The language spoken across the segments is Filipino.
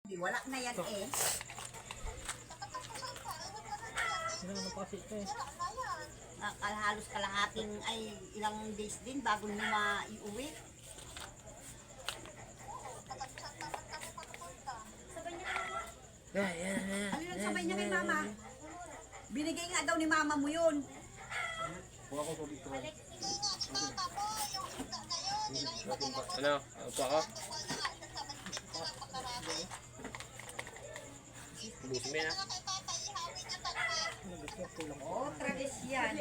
Wala na yan eh. Halos kalahating ay ilang days din bago nyo maiuwi. Ano yung sabay niya kay mama? Binigay nga daw ni mama mo yun. Ano? Upo ako? Busin mo yan ah. Oh, tradisyan.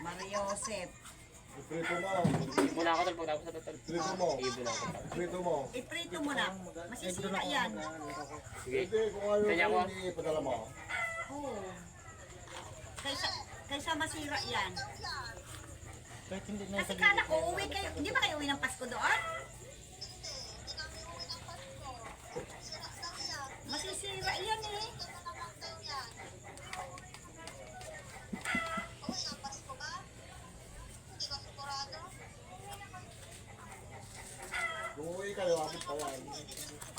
Mariosep. Iprito mo. Muna ako tol, pagkatapos sa tol. Iprito mo. Sige, muna ako. Iprito mo. Iprito mo na. Masisira yan. Sige. Hindi, kung ayaw Kanya ko. hindi ipadala mo. Oo. Kaysa masira yan. Kasi kala ko uwi kayo. Hindi ba kayo uwi ng Pasko doon? Masisira yan eh. Kung uwi kayo, abot pa yan.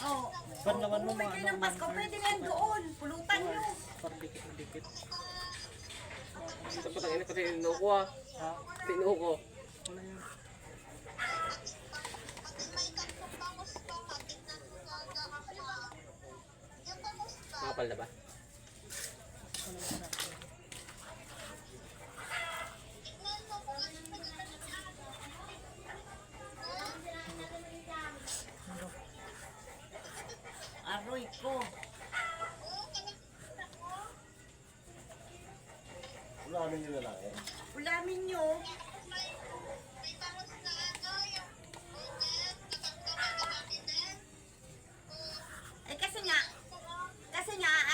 Oh, kung uwi kayo ng Pasko, pwede na yan doon. Pulutan nyo. Ito pa tayo, pati inuho ko ah. Inuho ko. Makapal na ba? Aroy ko. Ulamin nyo na lang eh. Ulamin nyo. Eh kasi nga,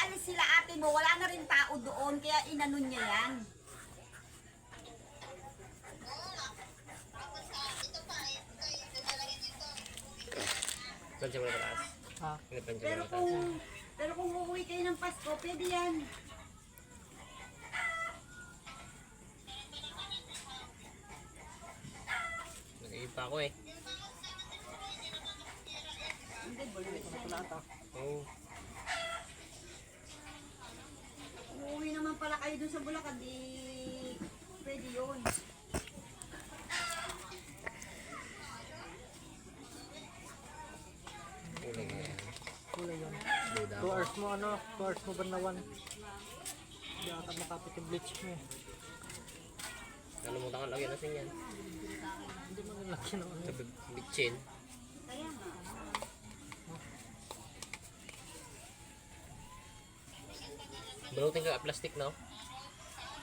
alis sila ate mo, wala na rin tao doon, kaya inanon niya yan. Plancha mo na pataas. Ha? Plancha mo Pero na pataas. pero kung uuwi kayo ng Pasko, pwede yan. Nag-iipa ako eh. Hindi, bulwit na. Oo. Kung uuwi naman pala kayo dun sa Bulacan, di pwede yun. Kulay na yan. Kulay yun. Duda 2 ako. hours mo 2 hours mo banlawan. Hindi ata makapit yung bleach mo eh. Nalimutan ka lagyan natin yan. Hindi mo nilagyan ng ano. Sa bitchin. Kaya nga. Balutin ka plastic no?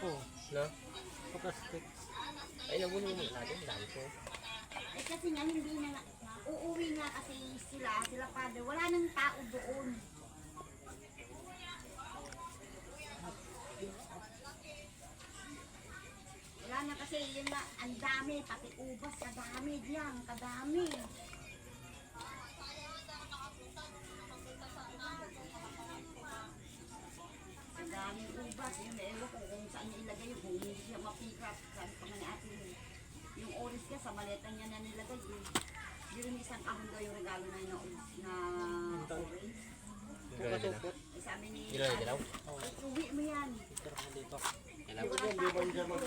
Oo. No? Plastic. Ay, nabulong mo natin. Dami ko. Eh kasi nga hindi na uuwi nga kasi sila father, wala nang tao doon. Wala na kasi yun na, ang dami, pati ubas, kadami diyan, kadami. Ang daming ubas, yun, ewan ko kung saan niya ilagay, kung hindi siya mapikat, saan pa nga ni ate yung oris ka, sa maleta niya na nilagay eh. Yung isang ahon daw yung regalo na yun na orange. Pagkatupot. Eh, sabi ni Gila na galaw? uwi mo yan. Tira mo dito. Kailangan.